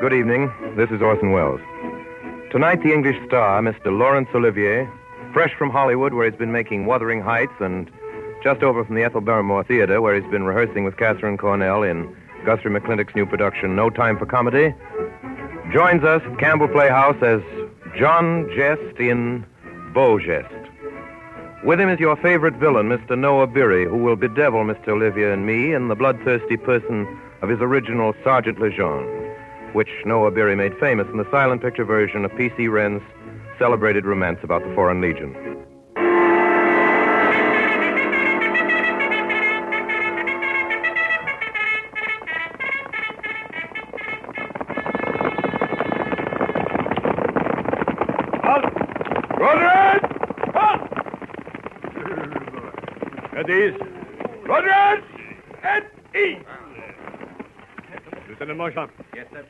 Good evening. This is Orson Welles. Tonight, the English star, Mr. Laurence Olivier, fresh from Hollywood, where he's been making Wuthering Heights, and just over from the Ethel Barrymore Theater, where he's been rehearsing with Katharine Cornell in Guthrie McClintock's new production, No Time for Comedy, joins us at Campbell Playhouse as John Geste in Beau, Geste. With him is your favorite villain, Mr. Noah Beery, who will bedevil Mr. Olivier and me in the bloodthirsty person of his original Sergeant Lejeune, which Noah Beery made famous in the silent picture version of P.C. Wren's celebrated romance about the Foreign Legion. At ease. Rodriguez! At ease! Lieutenant Marchand. Yes, sir.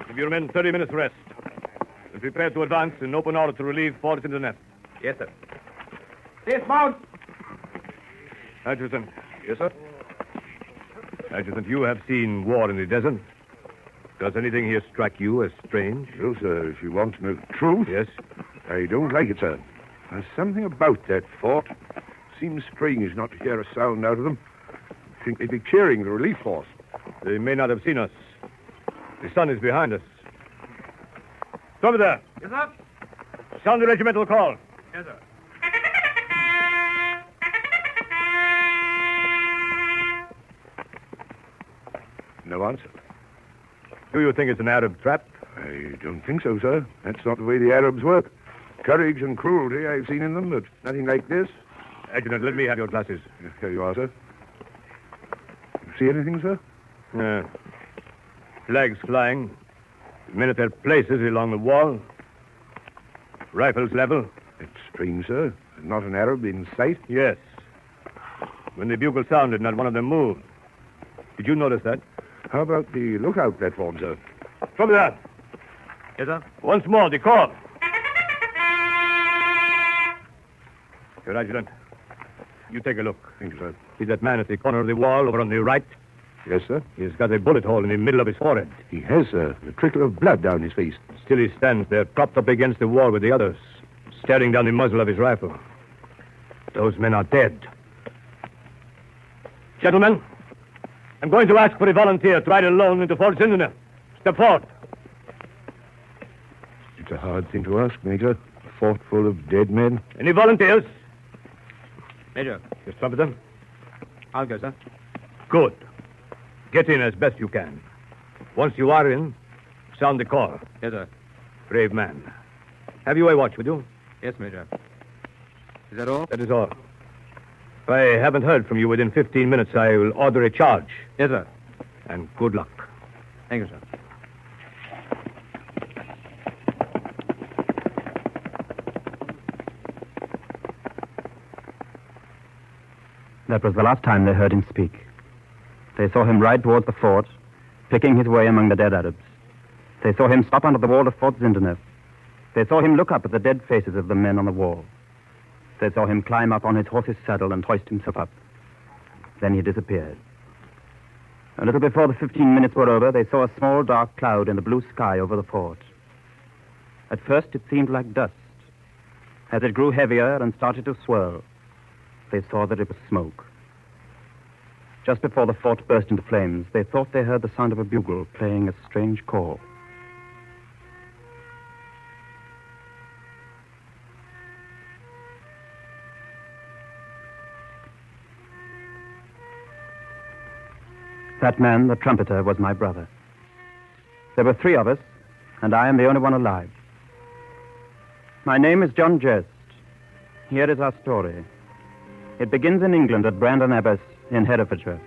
Give your men 30 minutes rest. And prepare to advance in open order to relieve Forts in the net. Yes, sir. Dismount! Adjutant. Yes, sir? Adjutant, you have seen war in the desert. Does anything here strike you as strange? No, sir. If you want to know the truth. Yes? I don't like it, sir. There's something about that fort. Seems strange not to hear a sound out of them. I think they'd be cheering the relief force. They may not have seen us. The sun is behind us. Over there. Yes, sir. Sound the regimental call. Yes, sir. No answer. Do you think it's an Arab trap? I don't think so, sir. That's not the way the Arabs work. Courage and cruelty I've seen in them, but nothing like this. Adjutant, let me have your glasses. Here you are, sir. You see anything, sir? Flags flying. Men at their places along the wall. Rifles level. It's strange, sir. Not an Arab in sight. Yes. When the bugle sounded, not one of them moved. Did you notice that? How about the lookout platform, sir? Over there. Yes, sir. Once more, the call. Your adjutant. You take a look. Thank you, sir. See that man at the corner of the wall over on the right? Yes, sir. He's got a bullet hole in the middle of his forehead. He has, sir. A trickle of blood down his face. Still he stands there, propped up against the wall with the others, staring down the muzzle of his rifle. Those men are dead. Gentlemen, I'm going to ask for a volunteer to ride alone into Fort Zindener. Step forward. It's a hard thing to ask, Major. A fort full of dead men. Any volunteers? Major. Just some of them. I'll go, sir. Good. Get in as best you can. Once you are in, sound the call. Yes, sir. Brave man. Have you a watch with you? Yes, Major. Is that all? That is all. If I haven't heard from you within 15 minutes, I will order a charge. Yes, sir. And good luck. Thank you, sir. That was the last time they heard him speak. They saw him ride towards the fort, picking his way among the dead Arabs. They saw him stop under the wall of Fort Zindener. They saw him look up at the dead faces of the men on the wall. They saw him climb up on his horse's saddle and hoist himself up. Then he disappeared. A little before the 15 minutes were over, they saw a small dark cloud in the blue sky over the fort. At first, it seemed like dust. As it grew heavier and started to swirl, they saw that it was smoke. Just before the fort burst into flames, they thought they heard the sound of a bugle playing a strange call. That man, the trumpeter, was my brother. There were 3 of us, and I am the only one alive. My name is John Geste. Here is our story. It begins in England at Brandon Abbas in Herefordshire.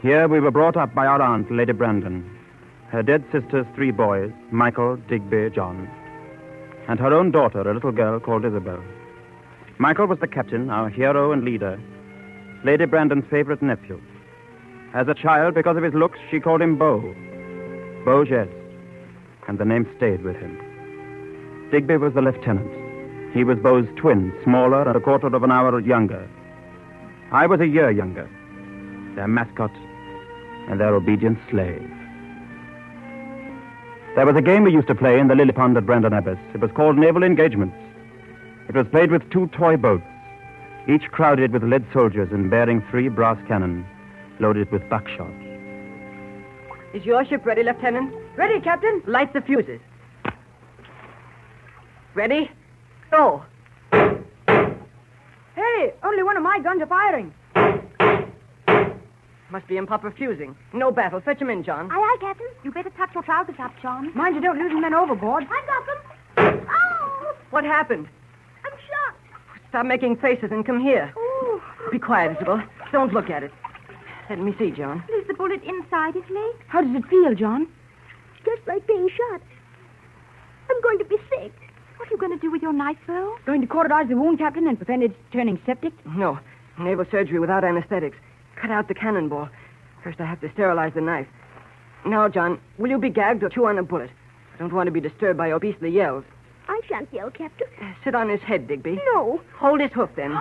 Here we were brought up by our aunt, Lady Brandon, her dead sister's 3 boys, Michael, Digby, John, and her own daughter, a little girl called Isabel. Michael was the captain, our hero and leader, Lady Brandon's favorite nephew. As a child, because of his looks, she called him Beau. Beau Geste, and the name stayed with him. Digby was the lieutenant. He was Beau's twin, smaller and a quarter of an hour younger. I was a year younger, their mascot and their obedient slave. There was a game we used to play in the lily pond at Brandon Abbas. It was called Naval Engagements. It was played with 2 toy boats, each crowded with lead soldiers and bearing 3 brass cannon loaded with buckshot. Is your ship ready, Lieutenant? Ready, Captain. Light the fuses. Ready? Go. Hey, only one of my guns are firing. Must be improper fusing. No battle. Fetch him in, John. Aye, aye, Captain. You better tuck your trousers up, John. Mind you don't lose men overboard. I got them. Oh, What happened? I'm shot. Stop making faces and come here. Oh, Be quiet, Isabel. Don't look at it. Let me see, John. is the bullet inside his leg? How does it feel, John? Just like being shot. I'm going to be sick. What are you going to do with your knife, Beau? Going to cauterize the wound, Captain, and prevent it turning septic? No. Naval surgery without anesthetics. Cut out the cannonball. First, I have to sterilize the knife. Now, John, will you be gagged or chew on a bullet? I don't want to be disturbed by your beastly yells. I shan't yell, Captain. Sit on his head, Digby. No. Hold his hoof, then.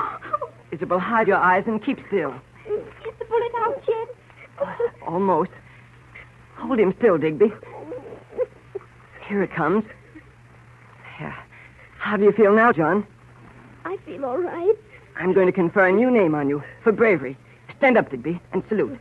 Isabel, hide your eyes and keep still. Is the bullet out yet? Almost. Hold him still, Digby. Here it comes. Yeah. How do you feel now, John? I feel all right. I'm going to confer a new name on you for bravery. Stand up, Digby, and salute.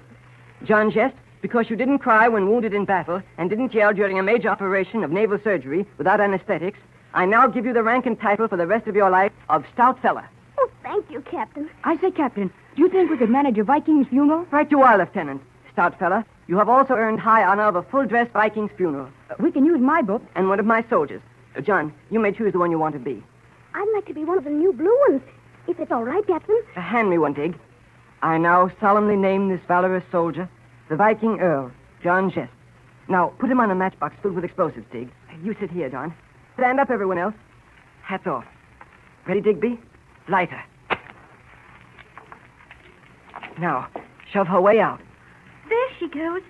John Geste, because you didn't cry when wounded in battle and didn't yell during a major operation of naval surgery without anesthetics, I now give you the rank and title for the rest of your life of Stout Fella. Oh, thank you, Captain. I say, Captain, do you think we could manage a Viking's funeral? Right you are, Lieutenant. Stout Fella, you have also earned high honor of a full-dress Viking's funeral. We can use my book. And one of my soldiers. John, you may choose the one you want to be. I'd like to be one of the new blue ones, if it's all right, Captain. Hand me one, Dig. I now solemnly name this valorous soldier the Viking Earl, John Geste. Now, put him on a matchbox filled with explosives, Dig. You sit here, John. Stand up, everyone else. Hats off. Ready, Digby? Lighter. Now, shove her way out. There she goes.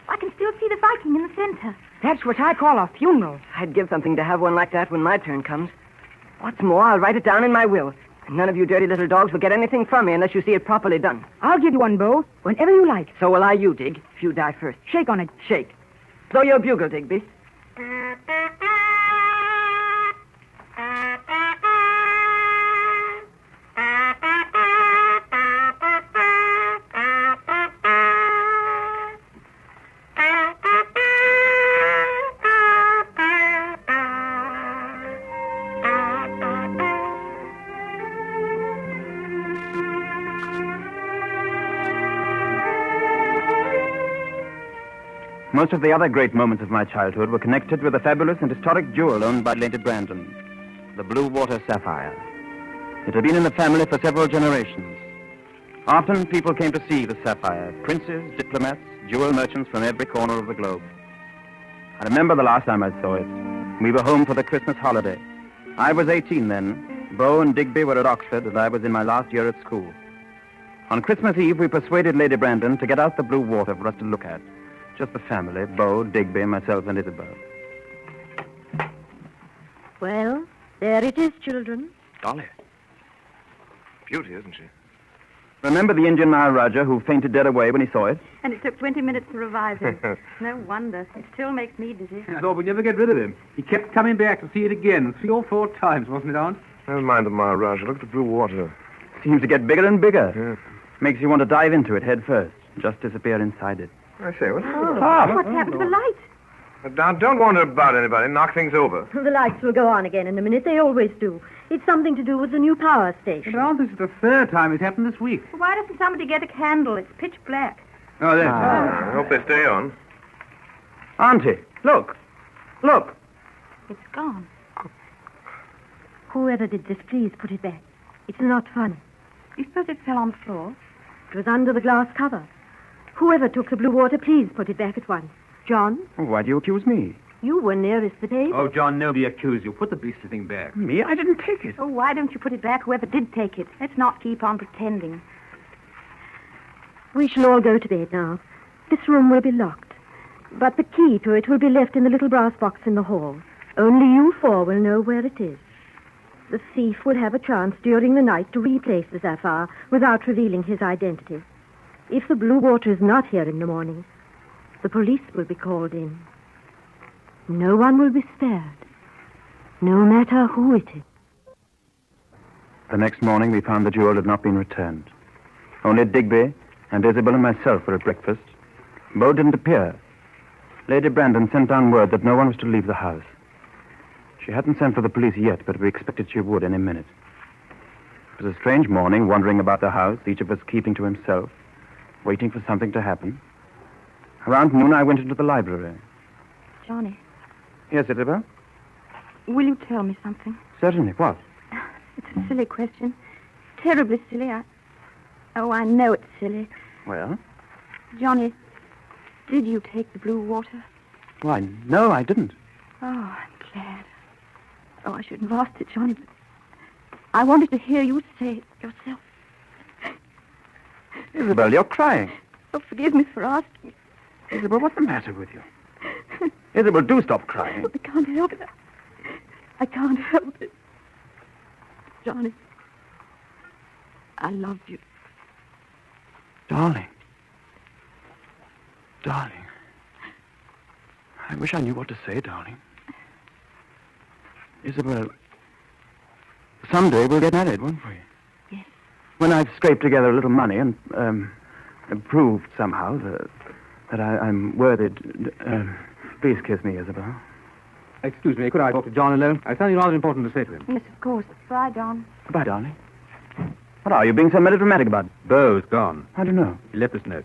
I can still see the Viking in the center. That's what I call a funeral. I'd give something to have one like that when my turn comes. What's more, I'll write it down in my will. And none of you dirty little dogs will get anything from me unless you see it properly done. I'll give you one, Beau, whenever you like. So will I you, Dig, if you die first. Shake on it. Shake. Blow your bugle, Digby. Most of the other great moments of my childhood were connected with the fabulous and historic jewel owned by Lady Brandon, the blue water sapphire. It had been in the family for several generations. Often people came to see the sapphire, princes, diplomats, jewel merchants from every corner of the globe. I remember the last time I saw it. We were home for the Christmas holiday. I was 18 then. Beau and Digby were at Oxford, and I was in my last year at school. On Christmas Eve, we persuaded Lady Brandon to get out the blue water for us to look at. Just the family, Beau, Digby, myself, and Isabel. Well, there it is, children. Dolly. Beauty, isn't she? Remember the Indian Maharaja who fainted dead away when he saw it? And it took 20 minutes to revive him. No wonder. It still makes me dizzy. I thought we'd never get rid of him. He kept coming back to see it again, 3 or 4 times, wasn't it, Aunt? Never mind the Maharaja. Look at the blue water. Seems to get bigger and bigger. Yeah. Makes you want to dive into it head first. Just disappear inside it. I say, what's What's happened to the lights? Now, don't wander about anybody. Knock things over. The lights will go on again in a minute. They always do. It's something to do with the new power station. But Aunt, this is the 3rd time it's happened this week. Why doesn't somebody get a candle? It's pitch black. Oh, there. I hope they stay on. Auntie, look. Look. It's gone. Whoever did this, please put it back. It's not funny. You suppose it fell on the floor? It was under the glass cover. Whoever took the blue water, please put it back at once. John, Why do you accuse me? you were nearest the table. Oh, John, nobody accused you. Put the beastly thing back. Me? I didn't take it. Oh, why don't you put it back, whoever did take it? Let's not keep on pretending. We shall all go to bed now. This room will be locked. But the key to it will be left in the little brass box in the hall. Only you 4 will know where it is. The thief will have a chance during the night to replace the sapphire without revealing his identity. If the blue water is not here in the morning, the police will be called in. No one will be spared, no matter who it is. The next morning, we found the jewel had not been returned. Only Digby and Isabel and myself were at breakfast. Beau didn't appear. Lady Brandon sent down word that no one was to leave the house. She hadn't sent for the police yet, but we expected she would any minute. It was a strange morning, wandering about the house, each of us keeping to himself, waiting for something to happen. Around noon, I went into the library. Johnny, Yes, Isabel? will you tell me something? Certainly. What? It's a silly question. Terribly silly. I know it's silly. Well? Johnny, did you take the blue water? Why, no, I didn't. Oh, I'm glad. Oh, I shouldn't have lost it, Johnny, but I wanted to hear you say it yourself. Isabel, you're crying. Oh, forgive me for asking. Isabel, what's the matter with you? Isabel, do stop crying. I can't help it. I can't help it. Johnny, I love you. Darling. Darling. I wish I knew what to say, darling. Isabel, someday we'll get married, won't we? Yes. When I've scraped together a little money and proved somehow that I'm worthy... please kiss me, Isabel. Excuse me, could I talk to John alone? I've something rather important to say to him. Yes, of course. Bye, John. Goodbye, darling. What are you being so melodramatic about? Beau's gone. I don't know. He left this note.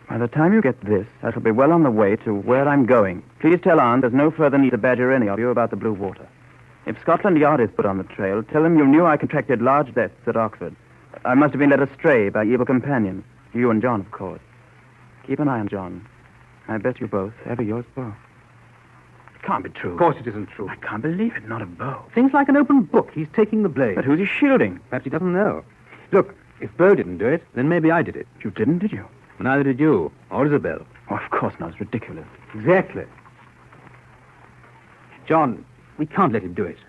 By the time you get this, I shall be well on the way to where I'm going. Please tell Aunt there's no further need to badger any of you about the blue water. If Scotland Yard is put on the trail, tell them you knew I contracted large debts at Oxford. I must have been led astray by evil companions. You and John, of course. Keep an eye on John. I bet you both. Ever yours, Beau. It can't be true. Of course it isn't true. I can't believe it. Not a Beau. Things like an open book. He's taking the blame. But who's he shielding? Perhaps he doesn't know. Look, if Beau didn't do it, then maybe I did it. You didn't, did you? Neither did you, or Isabel. Oh, of course not. It's ridiculous. Exactly. John, we can't let him do it.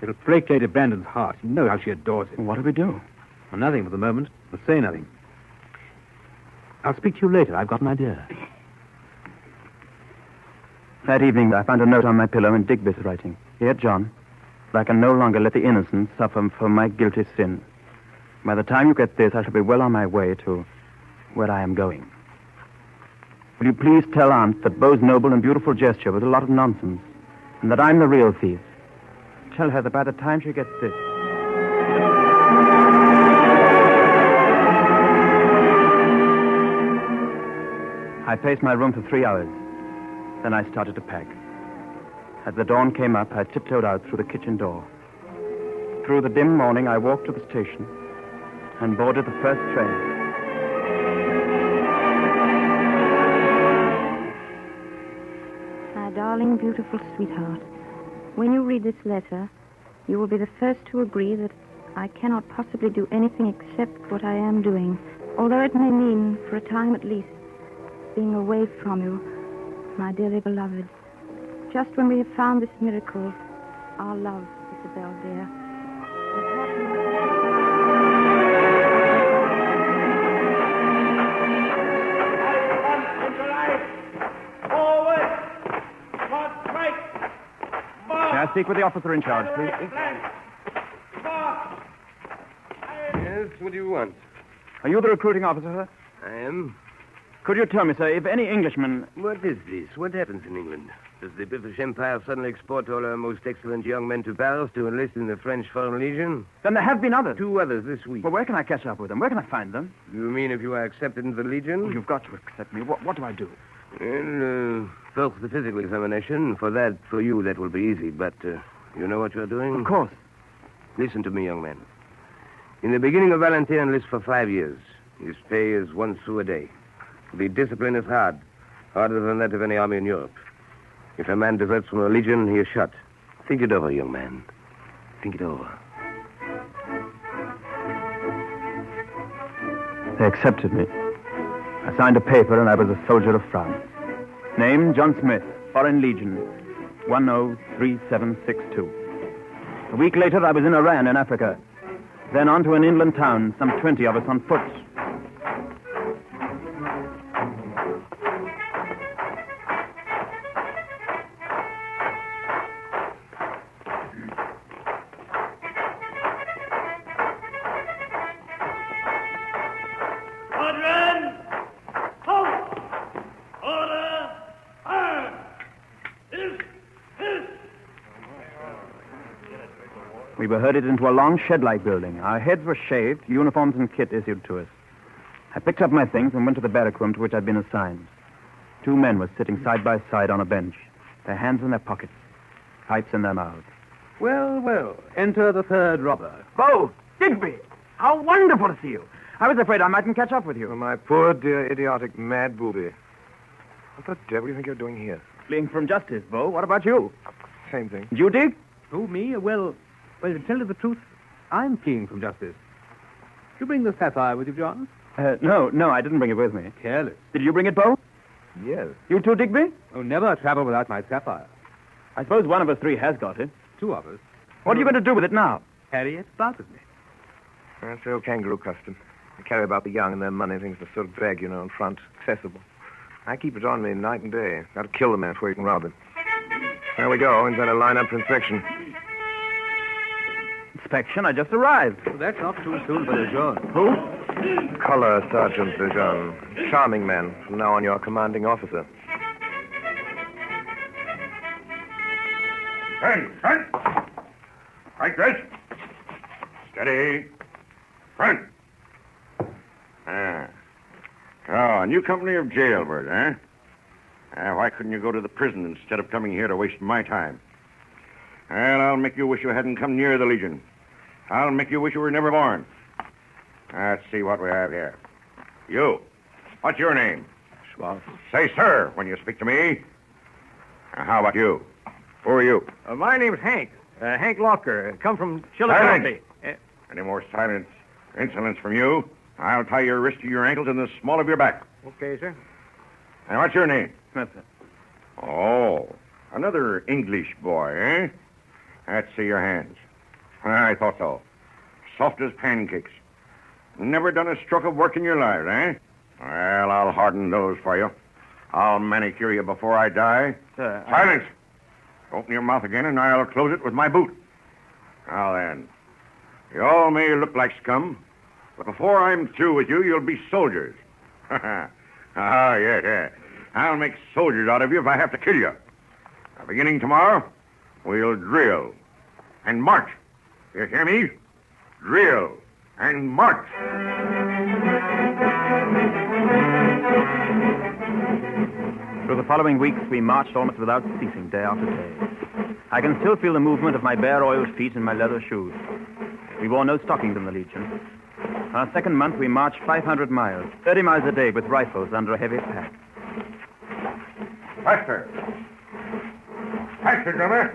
It'll break Lady Brandon's heart. You know how she adores him. What do we do? Well, nothing for the moment. We'll say nothing. I'll speak to you later. I've got an idea. That evening, I found a note on my pillow in Digby's writing. Dear John, I can no longer let the innocent suffer for my guilty sin. By the time you get this, I shall be well on my way to where I am going. Will you please tell Aunt that Beau's noble and beautiful gesture was a lot of nonsense, and that I'm the real thief. Tell her that by the time she gets this... I paced my room for 3 hours. Then I started to pack. As the dawn came up, I tiptoed out through the kitchen door. Through the dim morning, I walked to the station and boarded the first train. My darling, beautiful sweetheart, when you read this letter, you will be the first to agree that I cannot possibly do anything except what I am doing, although it may mean, for a time at least, being away from you, my dearly beloved. Just when we have found this miracle, our love, Isabel, dear. May I speak with the officer in charge, please? Yes, what do you want? Are you the recruiting officer, sir? I am. Could you tell me, sir, if any Englishman... What is this? What happens in England? Does the British Empire suddenly export all our most excellent young men to Paris to enlist in the French Foreign Legion? Then there have been others. 2 others this week. Well, where can I catch up with them? Where can I find them? You mean if you are accepted into the Legion? Oh, you've got to accept me. What do I do? Well, first the physical examination. For you, that will be easy. But you know what you're doing? Of course. Listen to me, young man. In the beginning, a volunteer enlists for 5 years. His pay is 1 sou a day. The discipline is hard. Harder than that of any army in Europe. If a man deserts from the Legion, he is shot. Think it over, young man. Think it over. They accepted me. I signed a paper and I was a soldier of France. Name, John Smith, Foreign Legion, 103762. A week later, I was in Iran in Africa. Then on to an inland town, some 20 of us on foot. We were herded into a long shed-like building. Our heads were shaved, uniforms and kit issued to us. I picked up my things and went to the barrack room to which I'd been assigned. 2 men were sitting side by side on a bench, their hands in their pockets, pipes in their mouths. Well, well, enter the third robber. Beau! Digby! How wonderful to see you. I was afraid I mightn't catch up with you. Oh, my poor, dear, idiotic, mad booby. What the devil do you think you're doing here? Fleeing from justice, Beau. What about you? Same thing. Duty? Who, me? Well, to tell you the truth, I'm fleeing from justice. Did you bring the sapphire with you, John? No, I didn't bring it with me. Careless. Did you bring it, Beau? Yes. You too, Digby? Oh, never travel without my sapphire. I suppose one of us 3 has got it. 2 of us. What are you going to do with it now? Carry it about with me. That's the old kangaroo custom. They carry about the young and their money, things are sort of vague, in front, accessible. I keep it on me night and day. Got to kill the man before you can rob it. There we go. He's got to line up for inspection. Inspection? I just arrived. Well, that's not too soon for the John. Who? Color Sergeant Lejeune. Charming man. From now on, your commanding officer. Friend! Right, Grace. Steady. Front. Oh, a new company of jailbirds, eh? Why couldn't you go to the prison instead of coming here to waste my time? Well, I'll make you wish you hadn't come near the Legion. I'll make you wish you were never born. Let's see what we have here. You. What's your name? Schwartz. Say, sir, when you speak to me. How about you? Who are you? My name's Hank. Hank Locker. Come from Silence. Chillicothe. Any more silence, insolence from you, I'll tie your wrist to your ankles and the small of your back. Okay, sir. And what's your name? Smith, sir. Oh, another English boy, eh? Let's see your hands. I thought so. Soft as pancakes. Never done a stroke of work in your lives, eh? Well, I'll harden those for you. I'll manicure you before I die. Sir, Silence! Open your mouth again, and I'll close it with my boot. Now then, you all may look like scum, but before I'm through with you, you'll be soldiers. Yeah. I'll make soldiers out of you if I have to kill you. Now, beginning tomorrow, we'll drill and march. You hear me? Drill and march. Through the following weeks, we marched almost without ceasing, day after day. I can still feel the movement of my bare oiled feet in my leather shoes. We wore no stockings in the Legion. Our second month, we marched 500 miles, 30 miles a day with rifles under a heavy pack. Faster. Faster, drummer.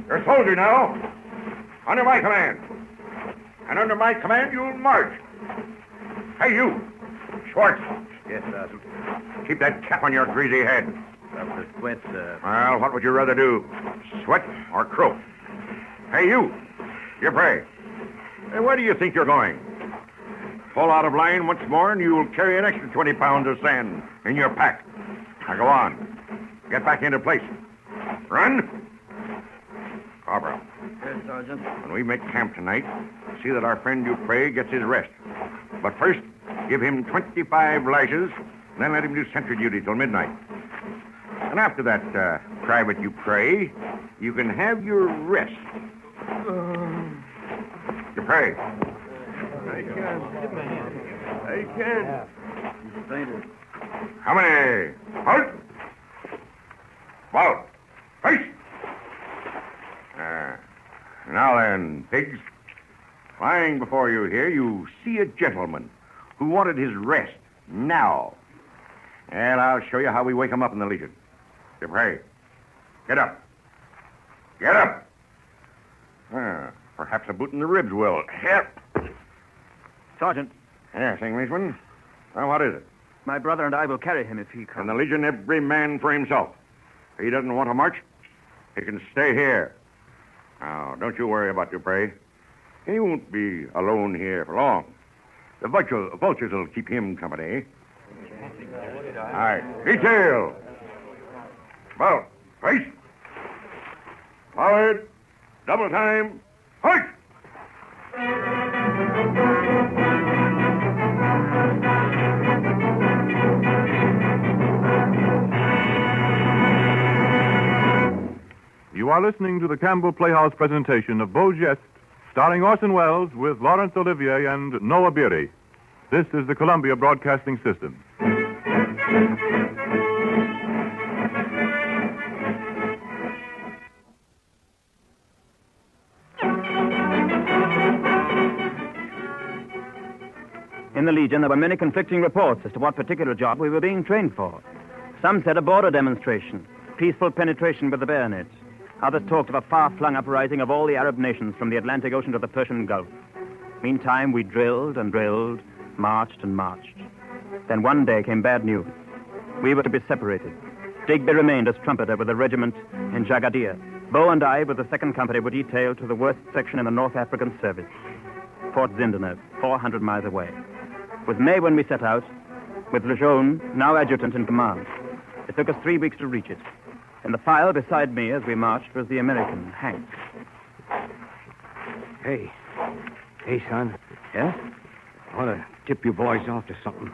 You're a soldier now. Under my command. And under my command, you'll march. Hey, you. Schwartz. Yes, Sergeant. Keep that cap on your greasy head. Up the sweat, sir. Well, what would you rather do? Sweat or croak? Hey, you. You're brave. Hey, where do you think you're going? Fall out of line once more, and you'll carry an extra 20 pounds of sand in your pack. Now, go on. Get back into place. Run. Corporal. Yes, Sergeant. When we make camp tonight, see that our friend Dupree gets his rest. But first, give him 25 lashes, and then let him do sentry duty till midnight. And after that, Private Dupree, you can have your rest. Dupree. I can't. He's fainted. How many? Halt! Well, face! Now then, pigs. Lying before you here, you see a gentleman who wanted his rest now. And I'll show you how we wake him up in the Legion. Dupree, get up. Get up. Perhaps a boot in the ribs will help. Sergeant, Yes, Englishman. Now, what is it? my brother and I will carry him if he In comes. the Legion, every man for himself. If he doesn't want to march, he can stay here. Now, don't you worry about Dupree. He won't be alone here for long. The vultures will keep him company. All right. Detail. Well, face. Forward. Double time. Fight! You are listening to the Campbell Playhouse presentation of Beau, Geste, starring Orson Welles with Laurence Olivier and Noah Beery. This is the Columbia Broadcasting System. In the Legion, there were many conflicting reports as to what particular job we were being trained for. Some said a border demonstration, peaceful penetration with the bayonet. Others talked of a far-flung uprising of all the Arab nations from the Atlantic Ocean to the Persian Gulf. Meantime, we drilled and drilled, marched and marched. Then one day came bad news. We were to be separated. Digby remained as trumpeter with the regiment in Jagadir. Beau and I, with the 2nd Company, were detailed to the worst section in the North African service, Fort Zindeneuf, 400 miles away. It was May when we set out, with Lejeune, now adjutant in command. It took us 3 weeks to reach it. In the file beside me as we marched was the American, Hank. Hey, son. Yes? I want to tip you boys off to something.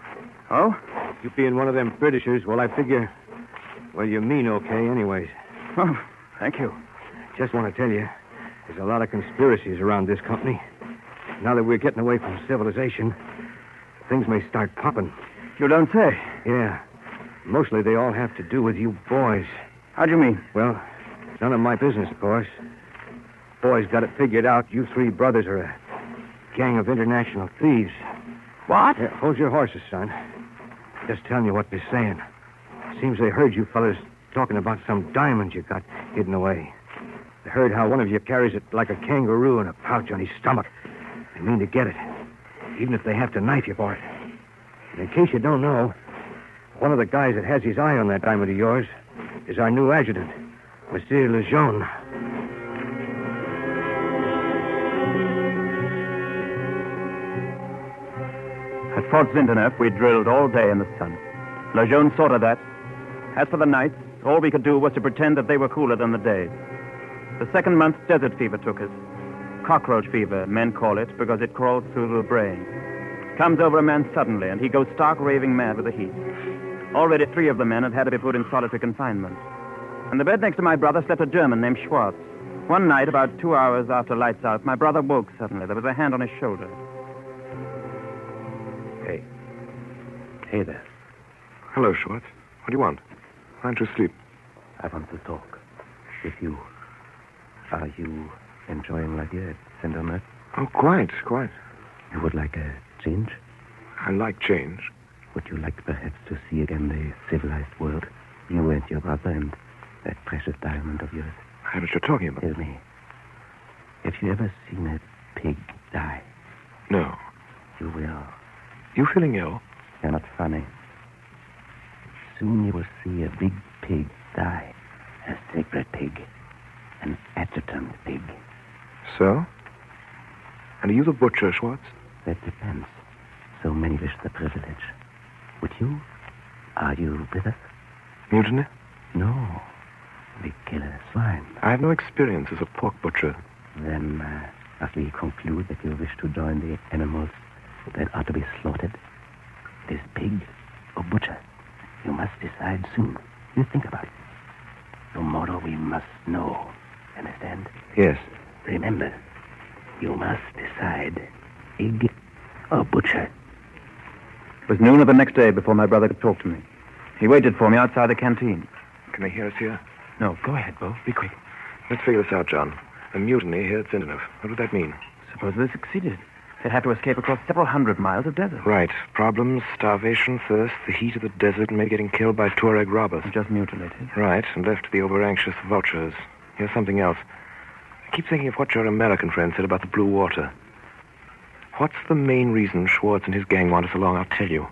Oh? You being one of them Britishers, well, I figure, well, you mean okay anyways. Oh, thank you. Just want to tell you, there's a lot of conspiracies around this company. Now that we're getting away from civilization, things may start popping. You don't say. Yeah. Mostly they all have to do with you boys. How do you mean? Well, it's none of my business, of course. Boys got it figured out. You 3 brothers are a gang of international thieves. What? Yeah, hold your horses, son. Just telling you what they're saying. Seems they heard you fellas talking about some diamonds you got hidden away. They heard how one of you carries it like a kangaroo in a pouch on his stomach. They mean to get it, even if they have to knife you for it. And in case you don't know, one of the guys that has his eye on that diamond of yours is our new adjutant, Monsieur Lejeune. At Fort Zindeneuf, we drilled all day in the sun. Lejeune saw to that. As for the nights, all we could do was to pretend that they were cooler than the days. The 2nd month, desert fever took us. Cockroach fever, men call it, because it crawls through the brain. Comes over a man suddenly, and he goes stark raving mad with the heat. Already 3 of the men had had to be put in solitary confinement. In the bed next to my brother slept a German named Schwartz. One night, about 2 hours after lights out, my brother woke suddenly. There was a hand on his shoulder. Hey there. Hello, Schwartz. What do you want? Why aren't you asleep? I want to talk with you. Are you enjoying life here at Zindeneuf? Oh, quite. You would like a change? I like change. Would you like perhaps to see again the civilized world? You and your brother and that precious diamond of yours. I know what you're talking about. Tell me, have you ever seen a pig die? No. You will. You feeling ill? You're not funny. Soon you will see a big pig die. A sacred pig. An adjutant pig. So? And are you the butcher, Schwartz? That depends. So many wish the privilege. Would you? Are you with us? Mutiny? No. We kill a swine. I have no experience as a pork butcher. Then, must we conclude that you wish to join the animals that are to be slaughtered? It is pig or butcher. You must decide soon. You think about it. Tomorrow we must know. Understand? Yes. Remember, you must decide. Pig or butcher. It was noon of the next day before my brother could talk to me. He waited for me outside the canteen. Can they hear us here? No, go ahead, Beau. Be quick. Let's figure this out, John. A mutiny here at Zindeneuf. What would that mean? Suppose they succeeded. They'd have to escape across several hundred miles of desert. Right. Problems, starvation, thirst, the heat of the desert, and maybe getting killed by Tuareg robbers. Just mutilated. Right, and left to the over-anxious vultures. Here's something else. I keep thinking of what your American friend said about the blue water. What's the main reason Schwartz and his gang want us along? I'll tell you.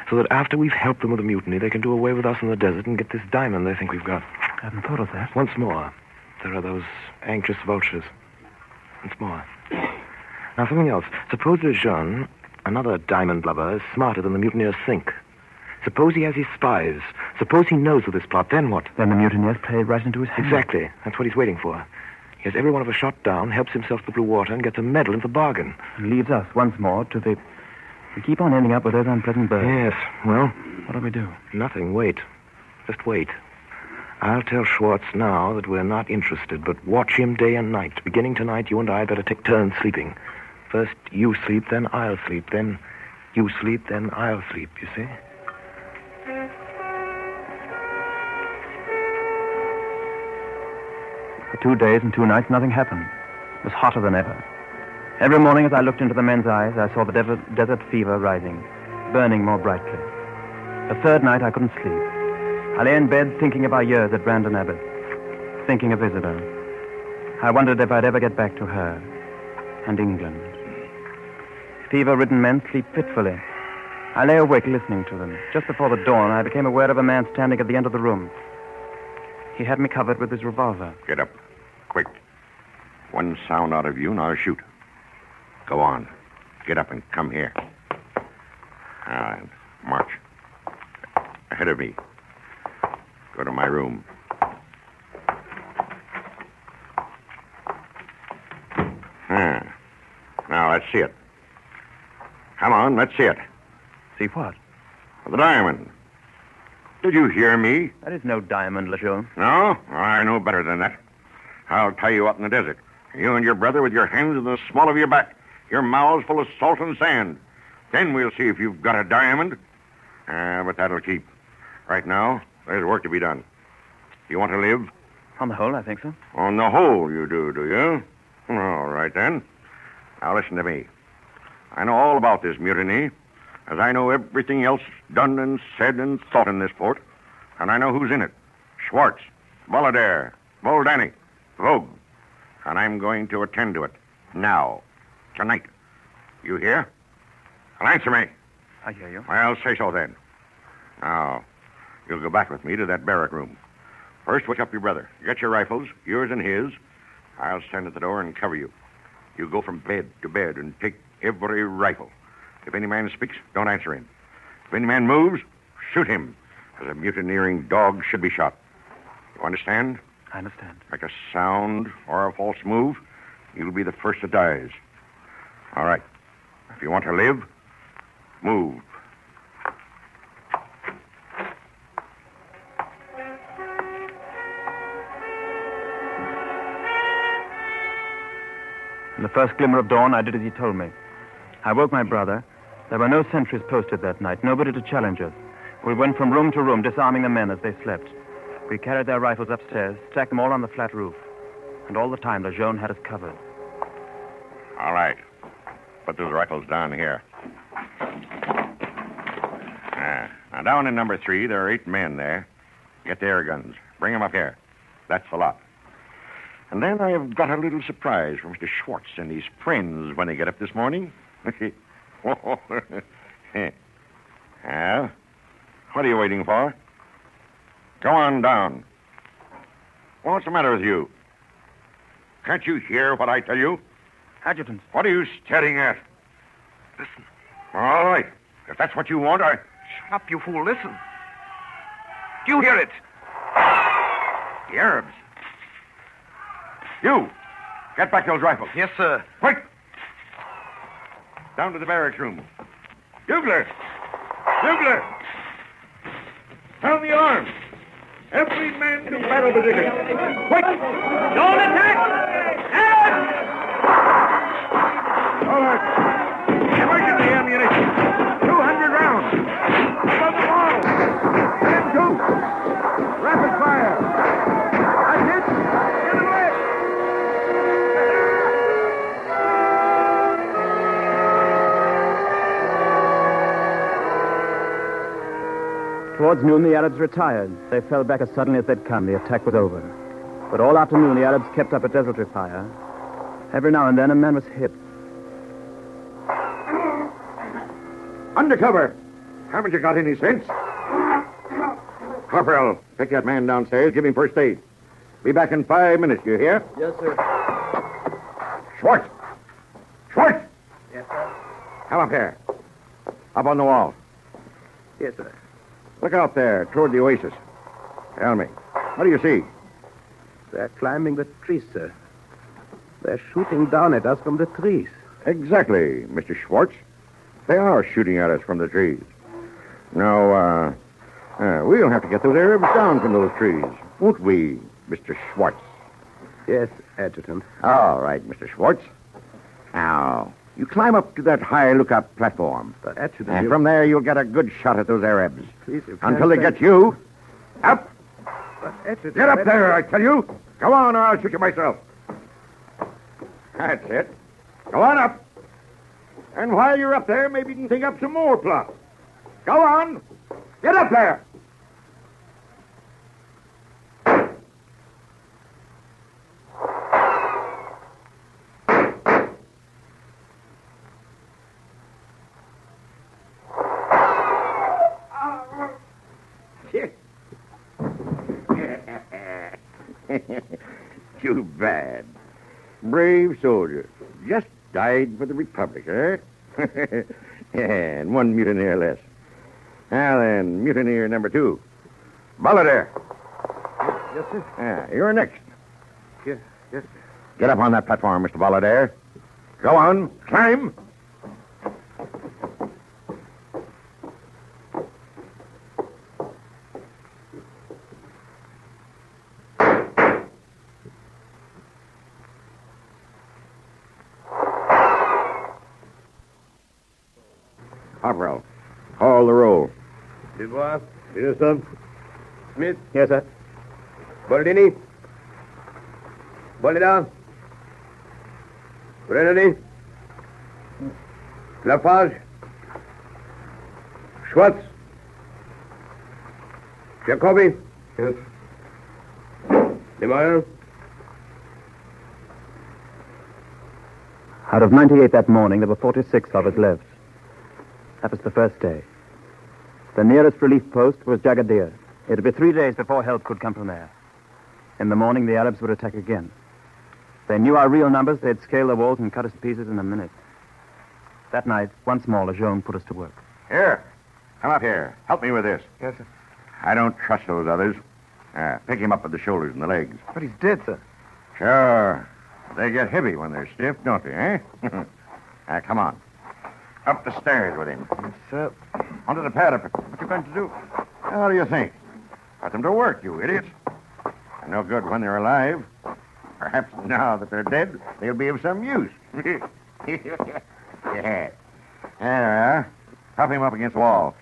So that after we've helped them with a mutiny, they can do away with us in the desert and get this diamond they think we've got. I hadn't thought of that. Once more, there are those anxious vultures. Once more. Now, something else. Suppose Lejeune, another diamond lover, is smarter than the mutineers think. Suppose he has his spies. Suppose he knows of this plot. Then what? Then the mutineers play right into his hands. Exactly. That's what he's waiting for. He has every one of us shot down, helps himself to the blue water, and gets a medal in the bargain. And leaves us once more to the... We keep on ending up with those unpleasant birds. Yes. Well, what'll we do? Nothing. Wait. Just wait. I'll tell Schwartz now that we're not interested, but watch him day and night. Beginning tonight, you and I better take turns sleeping. First you sleep, then I'll sleep. Then you sleep, then I'll sleep, you see? For 2 days and 2 nights, nothing happened. It was hotter than ever. Every morning as I looked into the men's eyes, I saw the desert fever rising, burning more brightly. The third night, I couldn't sleep. I lay in bed thinking of our years at Brandon Abbott, thinking of Isabel. I wondered if I'd ever get back to her and England. Fever-ridden men sleep fitfully. I lay awake listening to them. Just before the dawn, I became aware of a man standing at the end of the room. He had me covered with his revolver. Get up. Quick. One sound out of you, and I'll shoot. Go on. Get up and come here. March. Ahead of me. Go to my room. Now, let's see it. Come on, let's see it. See what? The diamond. Did you hear me? That is no diamond, Lejeune. No? I know better than that. I'll tie you up in the desert. You and your brother with your hands in the small of your back. Your mouths full of salt and sand. Then we'll see if you've got a diamond. But that'll keep. Right now, there's work to be done. You want to live? On the whole, I think so. On the whole, you do you? All right, then. Now, listen to me. I know all about this mutiny, as I know everything else done and said and thought in this port. And I know who's in it. Schwartz, Bolader, Boldani, Vogue. And I'm going to attend to it. Now. Tonight. You hear? Well, answer me. I hear you. Well, say so then. Now, you'll go back with me to that barrack room. First, wake up your brother. Get your rifles, yours and his. I'll stand at the door and cover you. You go from bed to bed and take every rifle. If any man speaks, don't answer him. If any man moves, shoot him, as a mutineering dog should be shot. You understand? I understand. Make a sound or a false move, you'll be the first that dies. All right. If you want to live, move. In the first glimmer of dawn, I did as he told me. I woke my brother. There were no sentries posted that night, nobody to challenge us. We went from room to room, disarming the men as they slept. We carried their rifles upstairs, stacked them all on the flat roof. And all the time, Lejeune had us covered. All right. Put those rifles down here. Now, down in number 3, there are 8 men there. Get the air guns. Bring them up here. That's a lot. And then I have got a little surprise for Mr. Schwartz and his friends when they get up this morning. Well, what are you waiting for? Go on down. Well, what's the matter with you? Can't you hear what I tell you? Adjutant. What are you staring at? Listen. All right. If that's what you want, Shut up, you fool. Listen. Do you hear it? The Arabs. You. Get back those rifles. Yes, sir. Quick. Down to the barracks room. Bugler. Bugler. Sound the arms. Every man to battle position. Quick. Don't attack. All right. Emergency ammunition. 200 rounds. Above the wall. And 2. Rapid fire. That's it. Get away. Towards noon, the Arabs retired. They fell back as suddenly as they'd come. The attack was over. But all afternoon, the Arabs kept up a desultory fire. Every now and then, a man was hit. Undercover. Haven't you got any sense? Corporal, take that man downstairs. Give him first aid. Be back in 5 minutes, you hear? Yes, sir. Schwartz! Schwartz! Yes, sir. Come up here. Up on the wall. Yes, sir. Look out there, toward the oasis. Tell me, what do you see? They're climbing the trees, sir. They're shooting down at us from the trees. Exactly, Mr. Schwartz. They are shooting at us from the trees. Now, we'll have to get those Arabs down from those trees. won't we, Mr. Schwartz? Yes, Adjutant. All right, Mr. Schwartz. Now, you climb up to that high lookout platform. But, Adjutant, And from there, you'll get a good shot at those Arabs. Please, you Until they can't get you. Up! But, Adjutant... Get up there, I tell you. Go on, or I'll shoot you myself. That's it. Go on up. And while you're up there, maybe you can think up some more plots. Go on. Get up there. Too bad. Brave soldier. Just died for the Republic, eh? And one mutineer less. Now then, mutineer number 2. Balladeer. Yes, sir. You're next. Yes, sir. Get up on that platform, Mr. Balladeer. Go on. Climb. Corporal, call the roll. Dubois. Yes, sir. Smith. Yes, sir. Boldini. Bolida. Renedy. Lafarge. Schwartz. Jacobi. Yes. DeMayer. Out of 98 that morning, there were 46 of us left. That was the first day. The nearest relief post was Jagadir. It would be 3 days before help could come from there. In the morning, the Arabs would attack again. They knew our real numbers. They'd scale the walls and cut us to pieces in a minute. That night, once more, Lejeune put us to work. Here. Come up here. Help me with this. Yes, sir. I don't trust those others. Pick him up with the shoulders and the legs. But he's dead, sir. Sure. They get heavy when they're stiff, don't they, eh? Come on. Up the stairs with him. Yes, sir. Onto the parapet. What you going to do? What do you think? Put them to work, you idiots. They're no good when they're alive. Perhaps now that they're dead, they'll be of some use. Yeah. There, prop him up against the wall.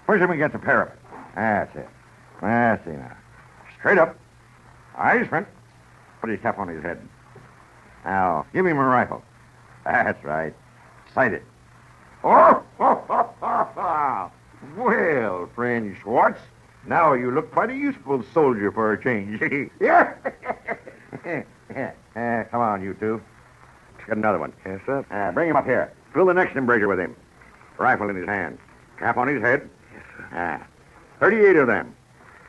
Push him against the parapet. That's it. That's it now. Straight up. Eyes front. Put his cap on his head. Now, give him a rifle. That's right. Sight it. Oh! Well, friend Schwartz, now you look quite a useful soldier for a change. Yeah. Come on, you two. Get another one. Yes, sir. Bring him up here. Fill the next embrasure with him. Rifle in his hand. Cap on his head. Yes, sir. 38 of them.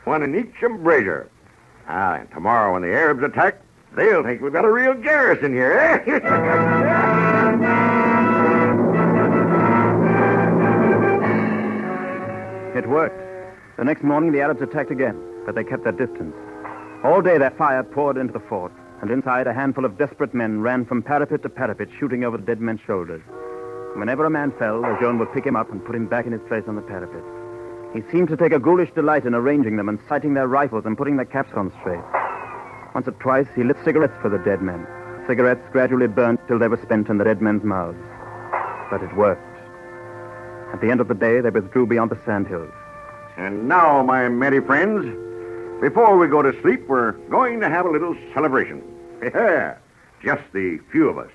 One in each embrasure. And tomorrow when the Arabs attack, they'll think we've got a real garrison here, eh? It worked. The next morning, the Arabs attacked again, but they kept their distance. All day, their fire poured into the fort, and inside, a handful of desperate men ran from parapet to parapet, shooting over the dead men's shoulders. Whenever a man fell, Lejeune would pick him up and put him back in his place on the parapet. He seemed to take a ghoulish delight in arranging them and sighting their rifles and putting their caps on straight. Once or twice, he lit cigarettes for the dead men. Cigarettes gradually burnt till they were spent in the dead men's mouths. But it worked. At the end of the day, they withdrew beyond the sandhills. And now, my merry friends, before we go to sleep, we're going to have a little celebration. Yeah, just the few of us.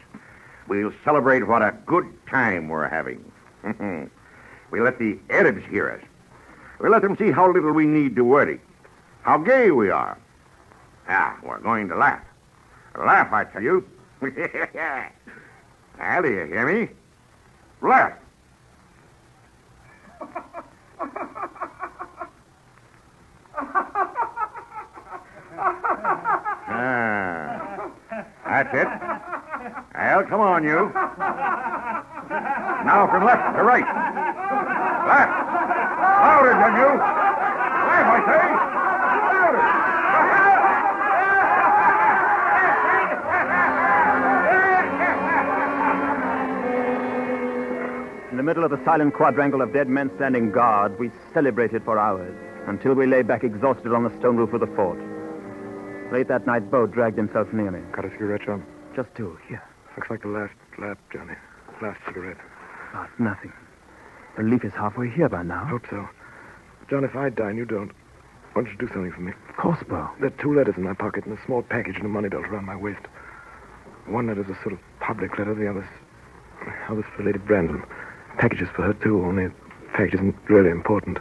We'll celebrate what a good time we're having. We'll let the Arabs hear us. We'll let them see how little we need to worry, how gay we are. We're going to laugh. Laugh, I tell you. Now, do you hear me? Laugh. That's it. Well, come on, you. Now from left to right. Laugh. Louder, can you? Laugh, I say. Louder. In the middle of the silent quadrangle of dead men standing guard, we celebrated for hours, until we lay back exhausted on the stone roof of the fort. Late that night, Beau dragged himself near me. Got a cigarette, John? Just two. Here. Looks like the last lap, Johnny. Last cigarette. Oh, it's nothing. Relief is halfway here by now. Hope so. John, if I die and you don't, why don't you do something for me? Of course, Beau. There are 2 letters in my pocket and a small package and a money belt around my waist. One letter's a sort of public letter, the other's for Lady Brandon. Package is for her, too, only the package isn't really important.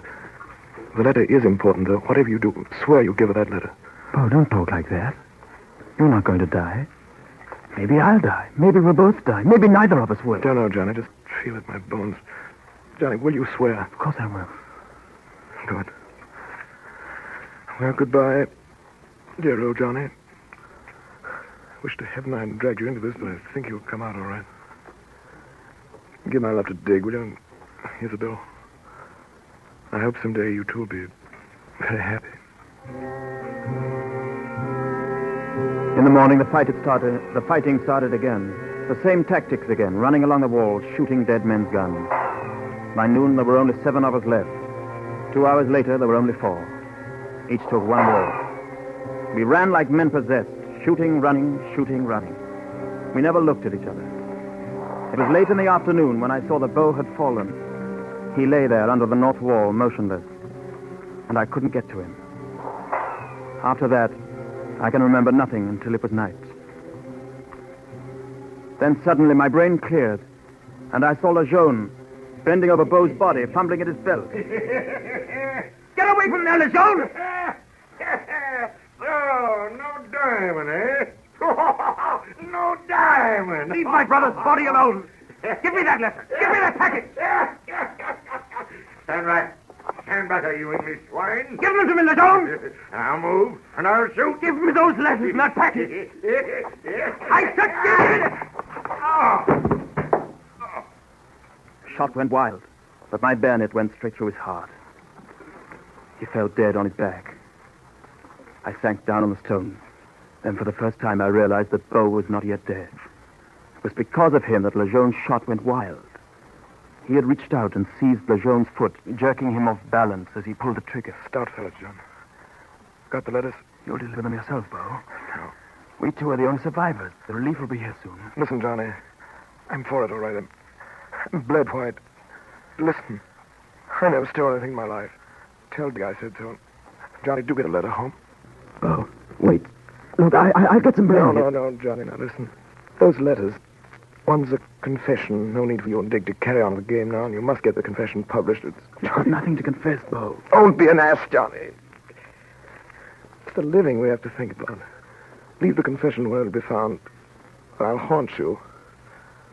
The letter is important, though. Whatever you do, swear you'll give her that letter. Beau, don't talk like that. You're not going to die. Maybe I'll die. Maybe we'll both die. Maybe neither of us will. I don't know, John. I just feel it in my bones. Johnny, will you swear? Of course I will. Good. Well, goodbye, dear old Johnny. Wish to heaven I hadn't dragged you into this, but I think you'll come out all right. Give my love to Dig, will you? Here's a bill. I hope someday you two will be very happy. In the morning, the fighting started again. The same tactics again, running along the walls, shooting dead men's guns. By noon, there were only 7 of us left. 2 hours later, there were only 4. Each took one wall. We ran like men possessed, shooting, running. We never looked at each other. It was late in the afternoon when I saw that Beau had fallen. He lay there under the north wall, motionless, and I couldn't get to him. After that, I can remember nothing until it was night. Then suddenly my brain cleared, and I saw Lejeune bending over Beau's body, fumbling at his belt. Get away from there, Lejeune! Oh, no diamond, eh? No diamond. Leave my brother's body alone. Give me that letter. Give me that packet. Stand back. Stand back, you English swine. Give them to me, Lejeune. I'll move, and I'll shoot. Give me those letters and that packet. I said give it. Shot went wild, but my bayonet went straight through his heart. He fell dead on his back. I sank down on the stones. Then for the first time I realized that Beau was not yet dead. It was because of him that Lejeune's shot went wild. He had reached out and seized Lejeune's foot, jerking him off balance as he pulled the trigger. Stout fellow, John. Got the letters? You'll deliver them yourself, Beau. No. We 2 are the only survivors. The relief will be here soon. Listen, Johnny. I'm for it, all right. I'm bled white. Listen. I never stole anything in my life. Tell the guy I said so. Johnny, do get a letter home. Beau, wait. Look, I'll get some bread. No, Johnny, now listen. Those letters, one's a confession. No need for you and Dick to carry on the game now, and you must get the confession published. You've got nothing to confess, Beau. Don't be an ass, Johnny. It's the living we have to think about. Leave the confession where it'll be found. I'll haunt you.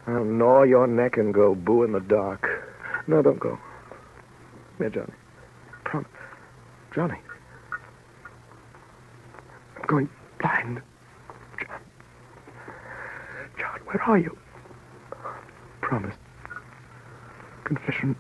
I'll gnaw your neck and go boo in the dark. No, don't go. Here, Johnny. Promise. Johnny. I'm going blind. John, where are you? Promise. Confession.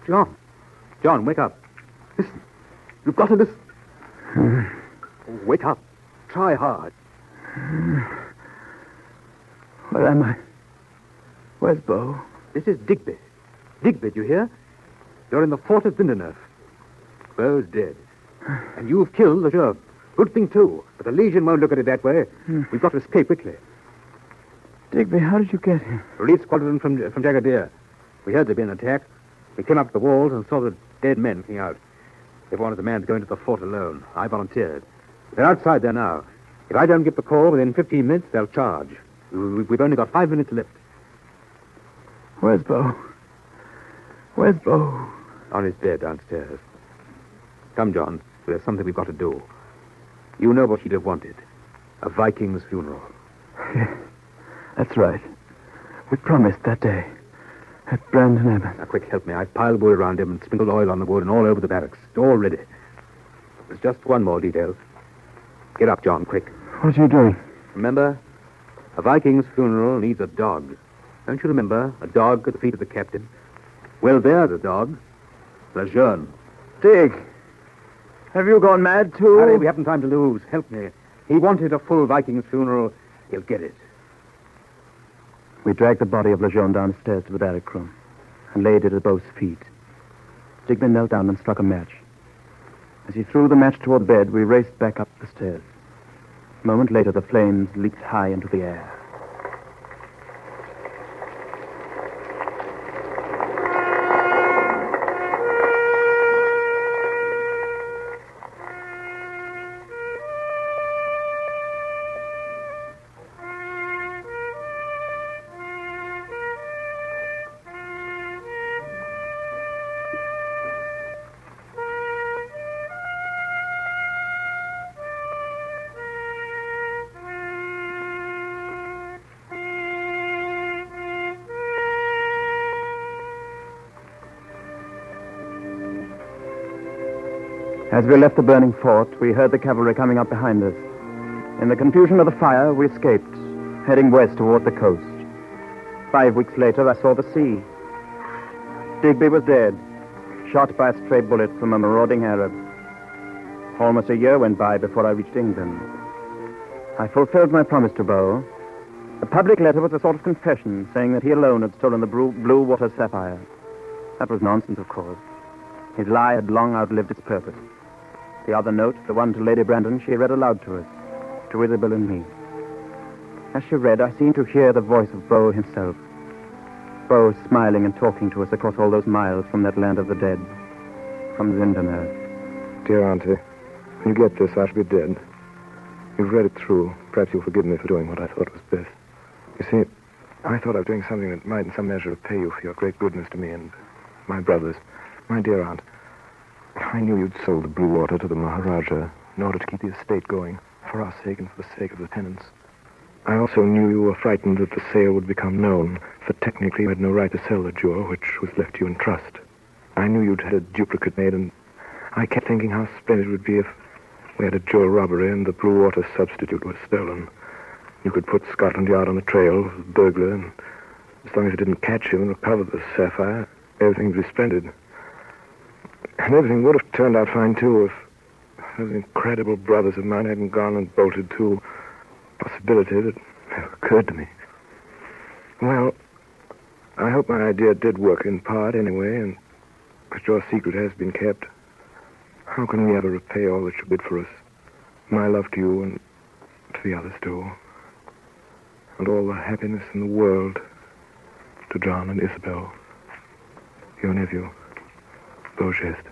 John. John, wake up. Listen. You've got to listen. Wake up. Try hard. Where am I? Where's Beau? This is Digby. Digby, do you hear? You're in the fort at Lindenhof. Beau's dead. And you've killed Lejeune. Good thing, too. But the Legion won't look at it that way. We've got to escape quickly. Digby, how did you get here? Relief squadron from Jagadir. We heard there'd been an attack. We came up to the walls and saw the dead men looking out. They wanted the man to go into the fort alone. I volunteered. They're outside there now. If I don't get the call within 15 minutes, they'll charge. We've only got 5 minutes left. Where's Beau? Where's Beau? On his bed downstairs. Come, John. There's something we've got to do. You know what he'd have wanted. A Viking's funeral. Yes, that's right. We promised that day. At Brandon Abbott. Now, quick, help me. I've piled wood around him and sprinkled oil on the wood and all over the barracks. It's all ready. There's just one more detail. Get up, John, quick. What are you doing? Remember, a Viking's funeral needs a dog. Don't you remember? A dog at the feet of the captain. Well, there's a dog. Lejeune. Dig. Have you gone mad, too? Harry, we haven't time to lose. Help me. He wanted a full Viking's funeral. He'll get it. We dragged the body of Lejeune downstairs to the barrack room and laid it at Beau's feet. Digby knelt down and struck a match. As he threw the match toward the bed, we raced back up the stairs. A moment later, the flames leaped high into the air. As we left the burning fort, we heard the cavalry coming up behind us. In the confusion of the fire, we escaped, heading west toward the coast. 5 weeks later, I saw the sea. Digby was dead, shot by a stray bullet from a marauding Arab. Almost a year went by before I reached England. I fulfilled my promise to Beau. A public letter was a sort of confession, saying that he alone had stolen the blue water sapphire. That was nonsense, of course. His lie had long outlived its purpose. The other note, the one to Lady Brandon, she read aloud to us, to Isabel and me. As she read, I seemed to hear the voice of Beau himself. Beau smiling and talking to us across all those miles from that land of the dead, from Zinderner. Dear Auntie, when you get this, I shall be dead. You've read it through. Perhaps you'll forgive me for doing what I thought was best. You see, I thought I was doing something that might in some measure repay you for your great goodness to me and my brothers. My dear aunt, I knew you'd sold the blue water to the Maharaja in order to keep the estate going, for our sake and for the sake of the tenants. I also knew you were frightened that the sale would become known, for technically you had no right to sell the jewel, which was left to you in trust. I knew you'd had a duplicate made, and I kept thinking how splendid it would be if we had a jewel robbery and the blue water substitute was stolen. You could put Scotland Yard on the trail of the burglar, and as long as it didn't catch him and recover the sapphire, everything would be splendid. And everything would have turned out fine, too, if those incredible brothers of mine hadn't gone and bolted to a possibility that never occurred to me. Well, I hope my idea did work in part anyway, and that your secret has been kept. How can we ever repay all that you did for us? My love to you and to the others, too. And all the happiness in the world to John and Isabel, your nephew, Beau Geste.